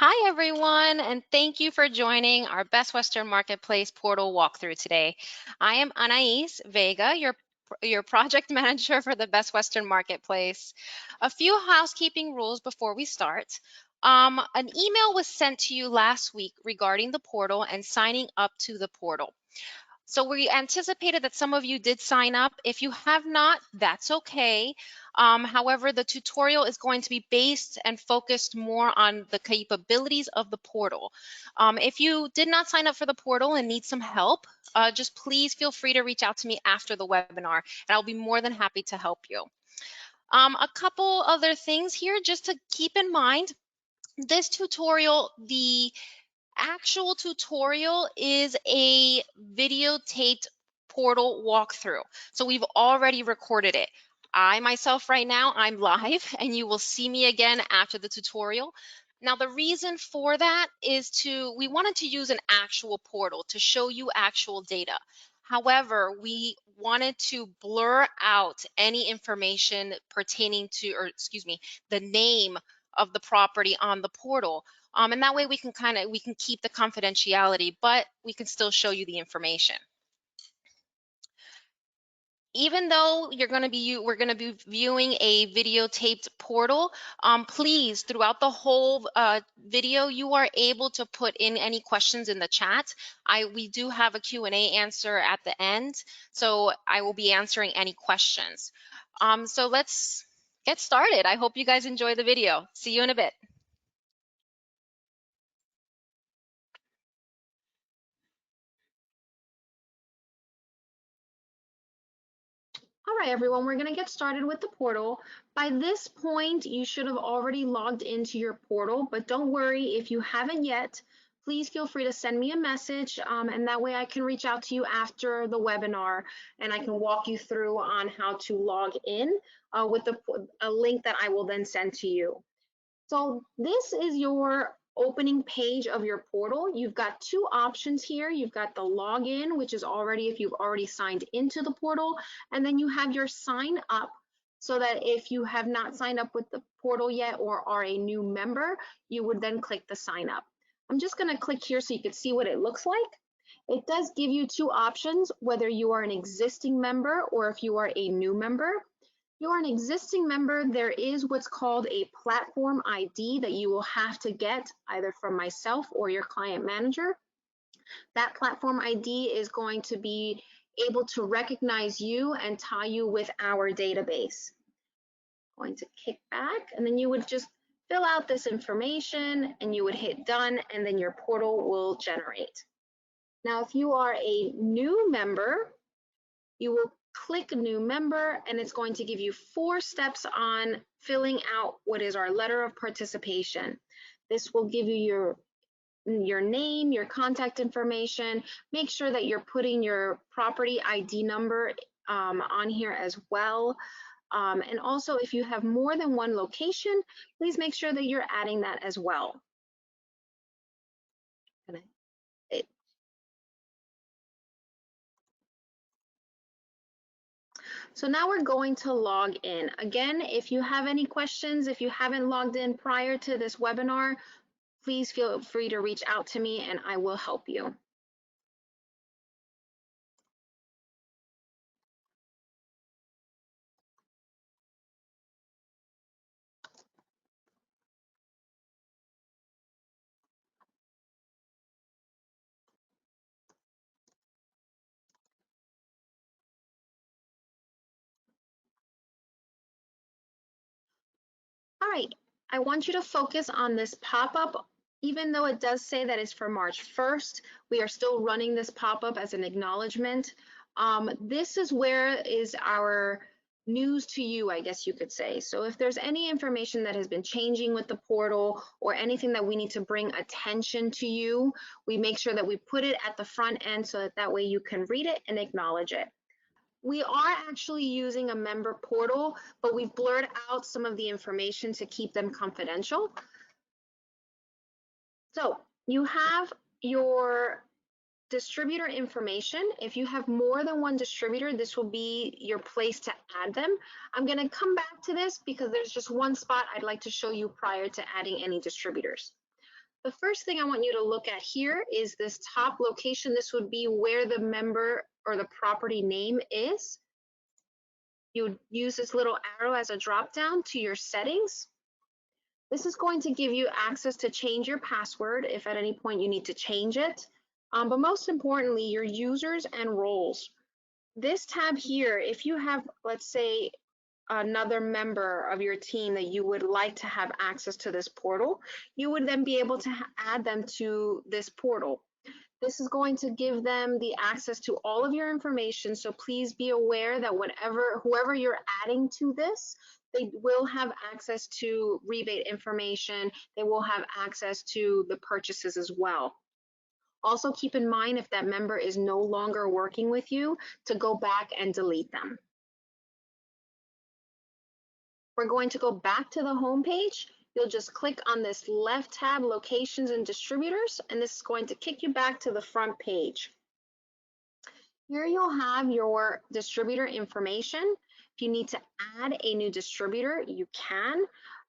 Hi, everyone, and thank you for joining our Best Western Marketplace portal walkthrough today. I am Anais Veiga, your project manager for the Best Western Marketplace. A few housekeeping rules before we start. An email was sent to you last week regarding the portal and signing up to the portal. So we anticipated that some of you did sign up. If you have not, that's okay. However, the tutorial is going to be based and focused more on the capabilities of the portal. If you did not sign up for the portal and need some help, just please feel free to reach out to me after the webinar, and I'll be more than happy to help you. A couple other things here just to keep in mind. This tutorial, the actual tutorial is a videotaped portal walkthrough. So we've already recorded it. I myself right now, I'm live and you will see me again after the tutorial. Now the reason for that is we wanted to use an actual portal to show you actual data. However, we wanted to blur out any information pertaining to, or excuse me, the name of the property on the portal. And that way we can keep the confidentiality, but we can still show you the information. Even though we're going to be viewing a videotaped portal, please, throughout the whole video, you are able to put in any questions in the chat. We do have a Q&A answer at the end, so I will be answering any questions. So let's get started. I hope you guys enjoy the video. See you in a bit. All right, everyone, we're going to get started with the portal. By this point, you should have already logged into your portal, but don't worry if you haven't yet. Please feel free to send me a message, and that way I can reach out to you after the webinar and I can walk you through on how to log in with a link that I will then send to you. So this is your opening page of your portal. You've got two options here. You've got the login, which is already if you've already signed into the portal, and then you have your sign up so that if you have not signed up with the portal yet or are a new member, you would then click the sign up. I'm just going to click here so you can see what it looks like. It does give you two options, whether you are an existing member or if you are a new member. You're an existing member, there is what's called a platform ID that you will have to get either from myself or your client manager. That platform ID is going to be able to recognize you and tie you with our database. Going to kick back, and then you would just fill out this information and you would hit done, and then your portal will generate. Now, if you are a new member, you will click new member and it's going to give you 4 steps on filling out what is our letter of participation. This will give you your name, your contact information. Make sure that you're putting your property ID number on here as well. And also, if you have more than one location, please make sure that you're adding that as well. So now we're going to log in. Again, if you have any questions, if you haven't logged in prior to this webinar, please feel free to reach out to me and I will help you. All right, I want you to focus on this pop-up. Even though it does say that it's for March 1st, we are still running this pop-up as an acknowledgement. This is where is our news to you, I guess you could say. So if there's any information that has been changing with the portal or anything that we need to bring attention to you, we make sure that we put it at the front end so that that way you can read it and acknowledge it. We are actually using a member portal, but we've blurred out some of the information to keep them confidential. So you have your distributor information. If you have more than one distributor, this will be your place to add them. I'm going to come back to this because there's just one spot I'd like to show you prior to adding any distributors. The first thing I want you to look at here is this top location. This would be where the member or the property name is. You would use this little arrow as a drop down to your settings. This is going to give you access to change your password if at any point you need to change it. But most importantly, your users and roles. This tab here, if you have, let's say, another member of your team that you would like to have access to this portal, you would then be able to add them to this portal. This is going to give them the access to all of your information. So please be aware that whoever you're adding to this, they will have access to rebate information. They will have access to the purchases as well. Also keep in mind if that member is no longer working with you to go back and delete them. We're going to go back to the home page. You'll just click on this left tab, Locations and Distributors, and this is going to kick you back to the front page. Here you'll have your distributor information. If you need to add a new distributor, you can.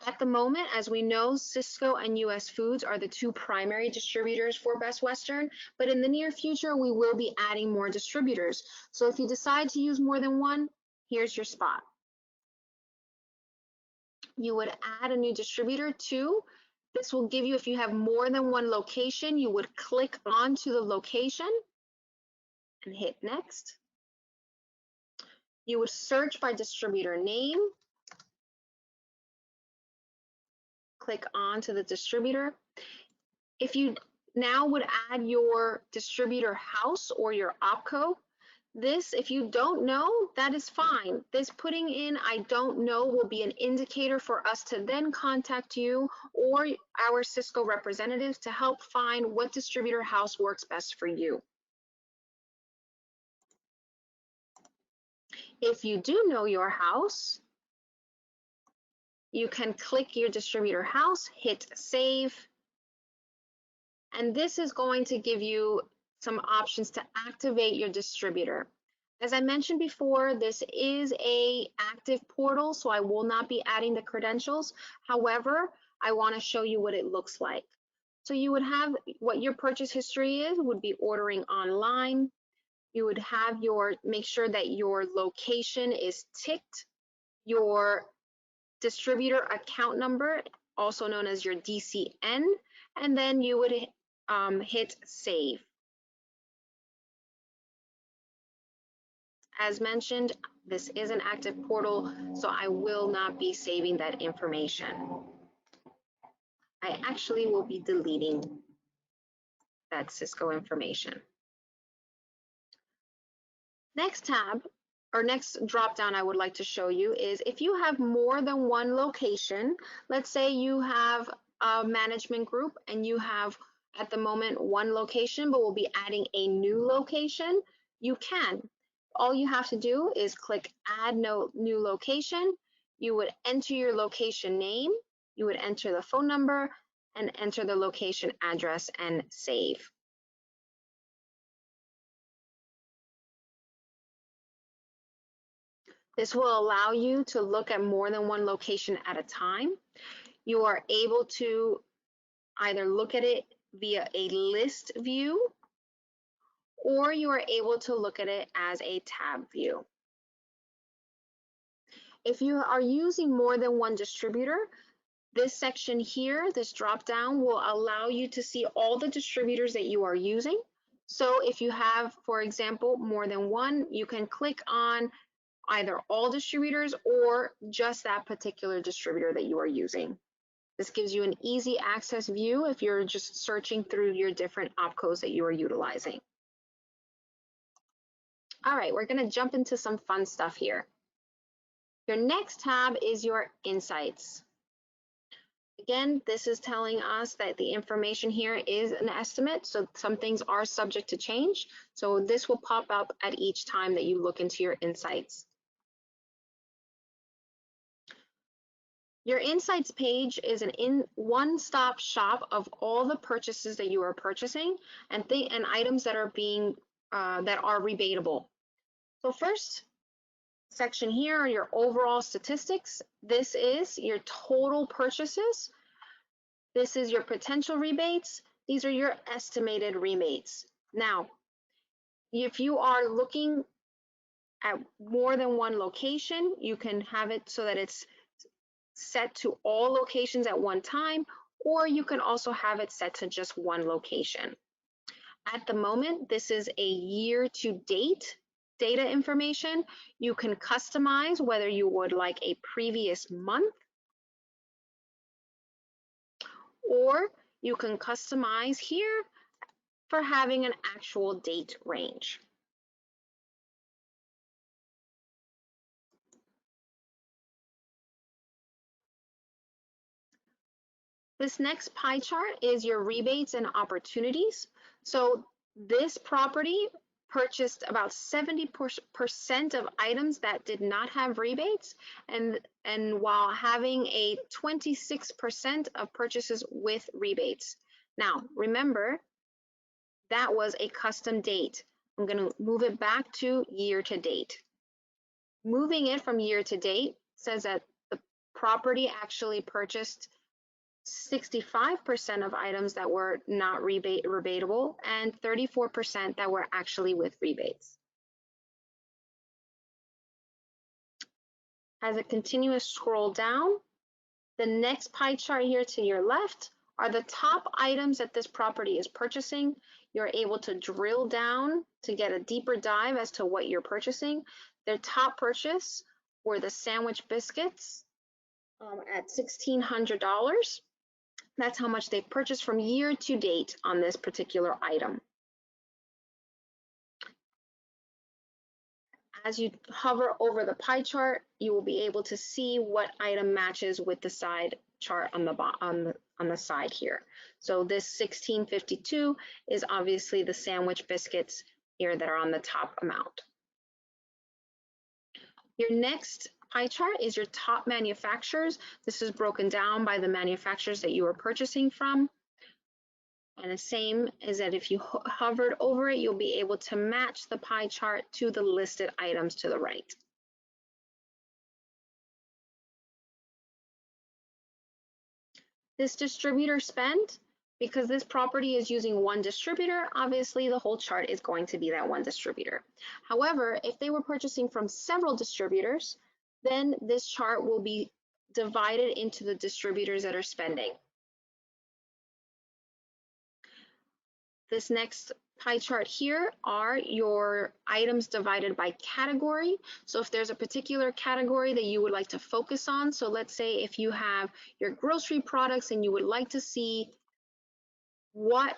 At the moment, as we know, Sysco and US Foods are the two primary distributors for Best Western, but in the near future, we will be adding more distributors. So if you decide to use more than one, here's your spot. You would add a new distributor too. This will give you, if you have more than one location, you would click onto the location and hit next. You would search by distributor name, click on to the distributor. If you now would add your distributor house or your opco, this, if you don't know, that is fine. This putting in I don't know will be an indicator for us to then contact you or our Sysco representatives to help find what distributor house works best for you. If you do know your house, you can click your distributor house, hit save, and this is going to give you some options to activate your distributor. As I mentioned before, this is an active portal, so I will not be adding the credentials. However, I want to show you what it looks like. So you would have what your purchase history is, would be ordering online. You would have make sure that your location is ticked, your distributor account number, also known as your DCN, and then you would hit save. As mentioned, this is an active portal, so I will not be saving that information. I actually will be deleting that Sysco information. Next tab, or next drop down I would like to show you is if you have more than one location, let's say you have a management group and you have at the moment one location, but we'll be adding a new location, you can. All you have to do is click add new location. You would enter your location name, you would enter the phone number and enter the location address and save. This will allow you to look at more than one location at a time. You are able to either look at it via a list view, or you are able to look at it as a tab view. If you are using more than one distributor, this section here, this drop down, will allow you to see all the distributors that you are using. So if you have, for example, more than one, you can click on either all distributors or just that particular distributor that you are using. This gives you an easy access view if you're just searching through your different opcos that you are utilizing. All right, we're going to jump into some fun stuff here. Your next tab is your insights. Again, this is telling us that the information here is an estimate, so some things are subject to change. So this will pop up at each time that you look into your insights. Your insights page is an one-stop shop of all the purchases that you are purchasing and items that are being that are rebatable. So first section here are your overall statistics. This is your total purchases. This is your potential rebates. These are your estimated rebates. Now, if you are looking at more than one location, you can have it so that it's set to all locations at one time, or you can also have it set to just one location. At the moment, this is a year to date data information. You can customize whether you would like a previous month, or you can customize here for having an actual date range. This next pie chart is your rebates and opportunities. So this property purchased about 70% of items that did not have rebates, and while having a 26% of purchases with rebates. Now, remember, that was a custom date. I'm going to move it back to year to date. Moving it from year to date says that the property actually purchased 65% of items that were not rebatable and 34% that were actually with rebates. As a continuous scroll down, the next pie chart here to your left are the top items that this property is purchasing. You're able to drill down to get a deeper dive as to what you're purchasing. Their top purchase were the sandwich biscuits at $1,600. That's how much they've purchased from year to date on this particular item. As you hover over the pie chart, you will be able to see what item matches with the side chart on the side here. So this 1652 is obviously the sandwich biscuits here that are on the top amount. Your next pie chart is your top manufacturers. This is broken down by the manufacturers that you are purchasing from. And the same is that if you hovered over it, you'll be able to match the pie chart to the listed items to the right. This distributor spend, because this property is using one distributor, obviously the whole chart is going to be that one distributor. However, if they were purchasing from several distributors, then this chart will be divided into the distributors that are spending. This next pie chart here are your items divided by category. So if there's a particular category that you would like to focus on, so let's say if you have your grocery products and you would like to see what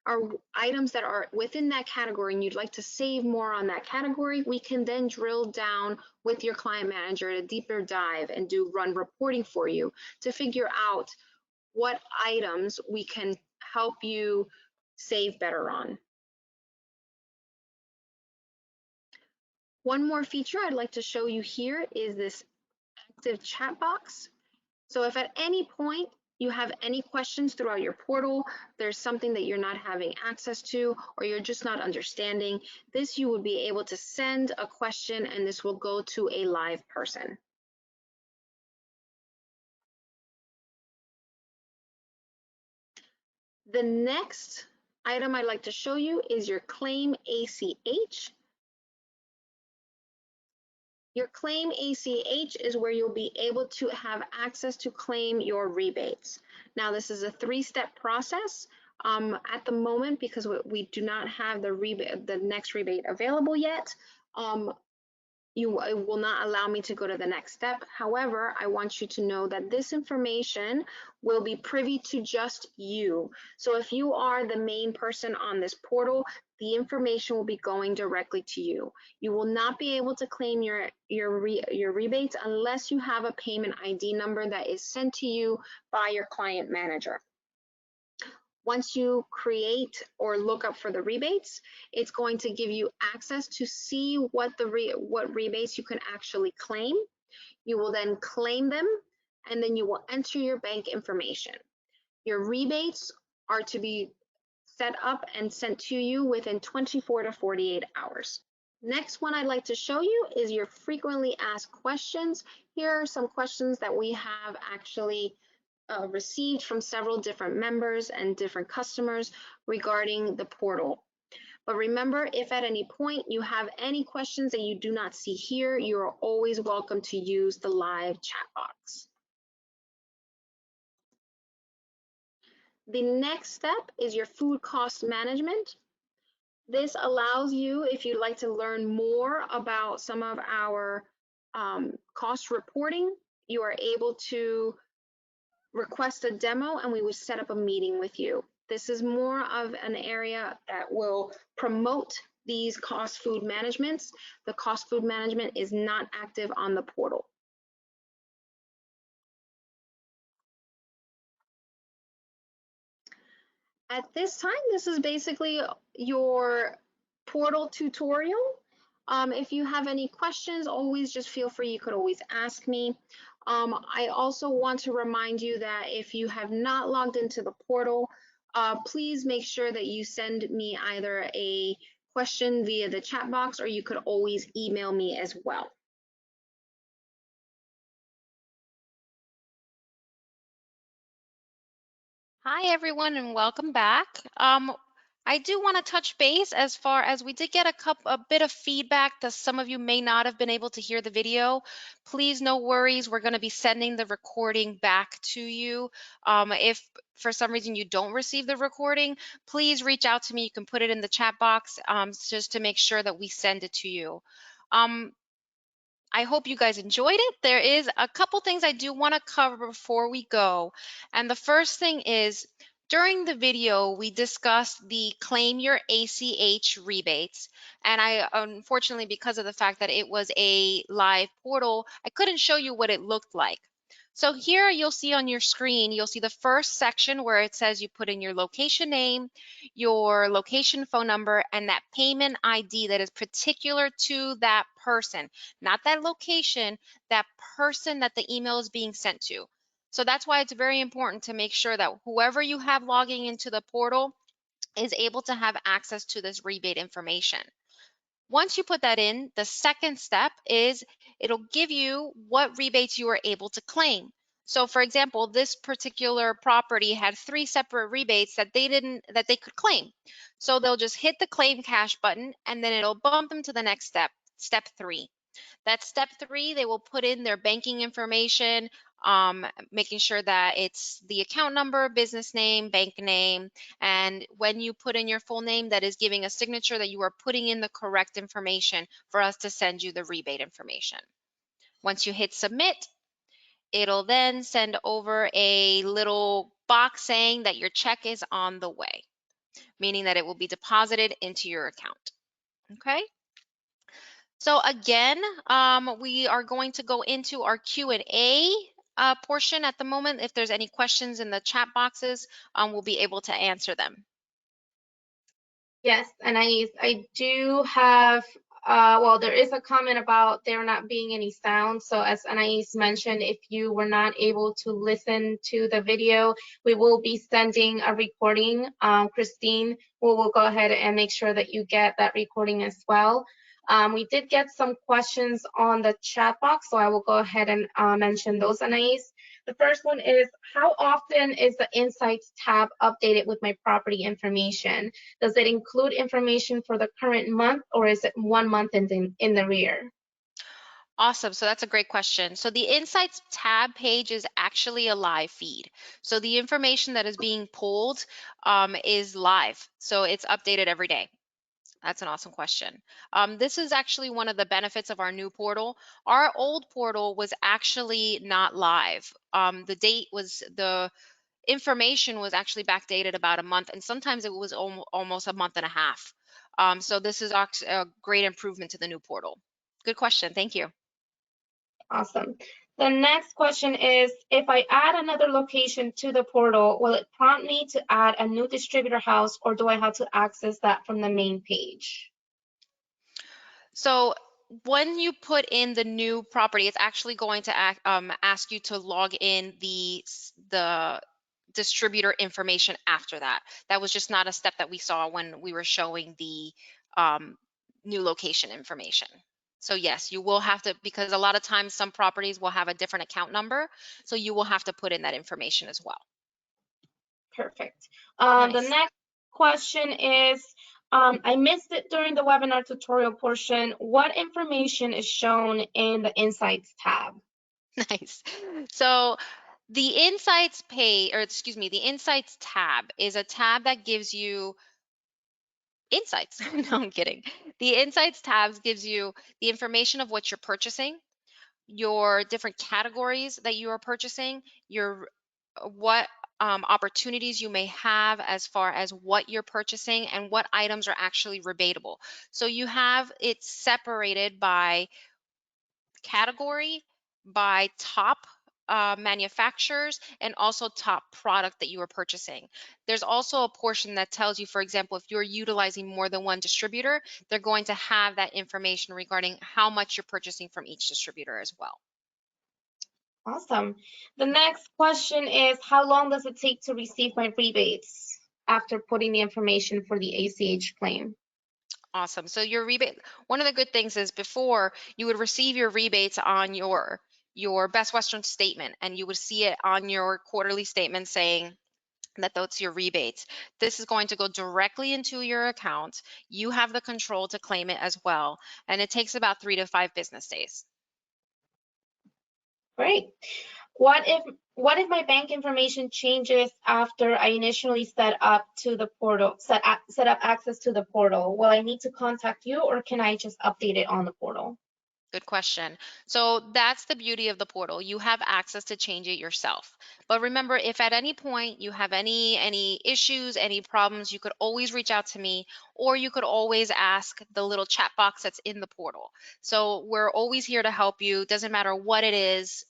are items that are within that category and you'd like to save more on that category, we can then drill down with your client manager a deeper dive and run reporting for you to figure out what items we can help you save better on. One more feature I'd like to show you here is this active chat box. So if at any point you have any questions throughout your portal, there's something that you're not having access to, or you're just not understanding, this you would be able to send a question and this will go to a live person. The next item I'd like to show you is your claim ACH. Your claim ACH is where you'll be able to have access to claim your rebates. Now, this is a three-step process. At the moment, because we do not have the next rebate available yet, it will not allow me to go to the next step. However, I want you to know that this information will be privy to just you. So if you are the main person on this portal, the information will be going directly to you. You will not be able to claim your rebates unless you have a payment ID number that is sent to you by your client manager. Once you create or look up for the rebates, it's going to give you access to see what rebates you can actually claim. You will then claim them, and then you will enter your bank information. Your rebates are to be set up and sent to you within 24 to 48 hours. Next one I'd like to show you is your frequently asked questions. Here are some questions that we have actually received from several different members and different customers regarding the portal. But remember, if at any point you have any questions that you do not see here, you are always welcome to use the live chat box. The next step is your food cost management. This allows you, if you'd like to learn more about some of our cost reporting, you are able to request a demo and we will set up a meeting with you. This is more of an area that will promote these cost food managements. The cost food management is not active on the portal. At this time, this is basically your portal tutorial. If you have any questions, always just feel free. You could always ask me. I also want to remind you that if you have not logged into the portal, please make sure that you send me either a question via the chat box or you could always email me as well. Hi, everyone, and welcome back. I do want to touch base as far as we did get a bit of feedback that some of you may not have been able to hear the video. Please, no worries. We're going to be sending the recording back to you. If for some reason you don't receive the recording, please reach out to me. You can put it in the chat box just to make sure that we send it to you. I hope you guys enjoyed it. There is a couple things I do want to cover before we go. And the first thing is, during the video, we discussed the Claim Your ACH rebates. And I, unfortunately, because of the fact that it was a live portal, I couldn't show you what it looked like. So here you'll see on your screen, you'll see the first section where it says you put in your location name, your location phone number, and that payment ID that is particular to that person, not that location, that person that the email is being sent to. So that's why it's very important to make sure that whoever you have logging into the portal is able to have access to this rebate information. Once you put that in, the second step is it'll give you what rebates you are able to claim. So for example, this particular property had 3 separate rebates that they could claim. So they'll just hit the claim cash button and then it'll bump them to the next step, step 3. That's step 3. They will put in their banking information, making sure that it's the account number, business name, bank name, and when you put in your full name, that is giving a signature that you are putting in the correct information for us to send you the rebate information. Once you hit submit, it'll then send over a little box saying that your check is on the way, meaning that it will be deposited into your account. Okay? So again, we are going to go into our Q&A portion at the moment. If there's any questions in the chat boxes, we'll be able to answer them. Yes, Anais, I do have, well, there is a comment about there not being any sound. So as Anais mentioned, if you were not able to listen to the video, we will be sending a recording. Christine will go ahead and make sure that you get that recording as well. We did get some questions on the chat box, so I will go ahead and mention those, Anais. The first one is, how often is the Insights tab updated with my property information? Does it include information for the current month, or is it 1 month in the rear? Awesome. So that's a great question. So the Insights tab page is actually a live feed. So the information that is being pulled is live. So it's updated every day. That's an awesome question. This is actually one of the benefits of our new portal. Our old portal was actually not live. The information was actually backdated about a month, and sometimes it was almost a month and a half. So this is a great improvement to the new portal. Good question. Thank you. Awesome. The next question is, if I add another location to the portal, will it prompt me to add a new distributor house, or do I have to access that from the main page? So when you put in the new property, it's actually going to ask you to log in the distributor information after that. That was just not a step that we saw when we were showing the new location information. So yes, you will have to, because a lot of times some properties will have a different account number, so you will have to put in that information as well. Perfect. The Nice. next question is, I missed it during the webinar tutorial portion. What information is shown in the Insights tab? Nice. So the Insights the Insights tab is a tab that gives you insights. No, I'm kidding. The Insights tabs gives you the information of what you're purchasing, your different categories that you are purchasing, your what opportunities you may have as far as what you're purchasing and what items are actually rebatable. So you have it separated by category, by top manufacturers, and also top product that you are purchasing. There's also a portion that tells you, for example, if you're utilizing more than one distributor, they're going to have that information regarding how much you're purchasing from each distributor as well. Awesome. The next question is, how long does it take to receive my rebates after putting the information for the ACH claim? Awesome. So your rebate, one of the good things is before you would receive your rebates on your Best Western statement, and you would see it on your quarterly statement saying that that's your rebates. This is going to go directly into your account. You have the control to claim it as well, and it takes about 3 to 5 business days. Great. What if my bank information changes after I initially set up access to the portal? Will I need to contact you, or can I just update it on the portal? Good question. So that's the beauty of the portal. You have access to change it yourself. But remember, if at any point you have any issues, any problems, you could always reach out to me, or you could always ask the little chat box that's in the portal. So we're always here to help you. Doesn't matter what it is.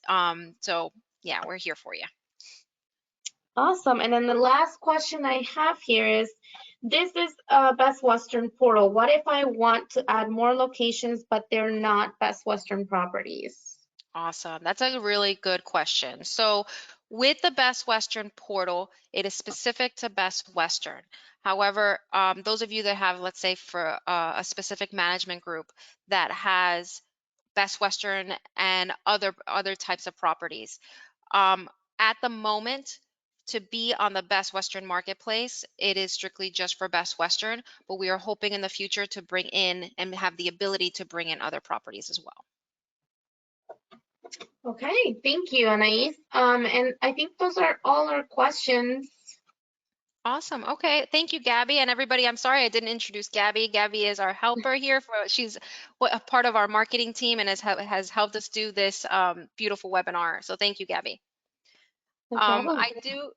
So yeah, we're here for you. Awesome. And then the last question I have here is, this is a Best Western portal. What if I want to add more locations, but they're not Best Western properties? Awesome. That's a really good question. So, with the Best Western portal, it is specific to Best Western. However, those of you that have, let's say, for a specific management group that has Best Western and other types of properties, um, at the moment, to be on the Best Western Marketplace, it is strictly just for Best Western, but we are hoping in the future to bring in and have the ability to bring in other properties as well. Okay, thank you, Anais. And I think those are all our questions. Awesome. Okay. Thank you, Gabby, and everybody. I'm sorry I didn't introduce Gabby. Gabby is our helper here. She's a part of our marketing team and has helped us do this beautiful webinar. So thank you, Gabby. No problem. I do.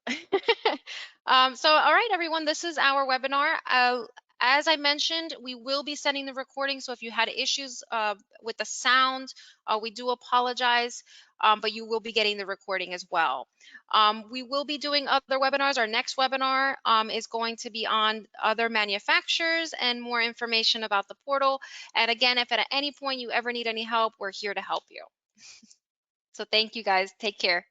So, all right, everyone, this is our webinar. As I mentioned, we will be sending the recording. So if you had issues with the sound, we do apologize, but you will be getting the recording as well. We will be doing other webinars. Our next webinar is going to be on other manufacturers and more information about the portal. And again, if at any point you ever need any help, we're here to help you. So thank you guys. Take care.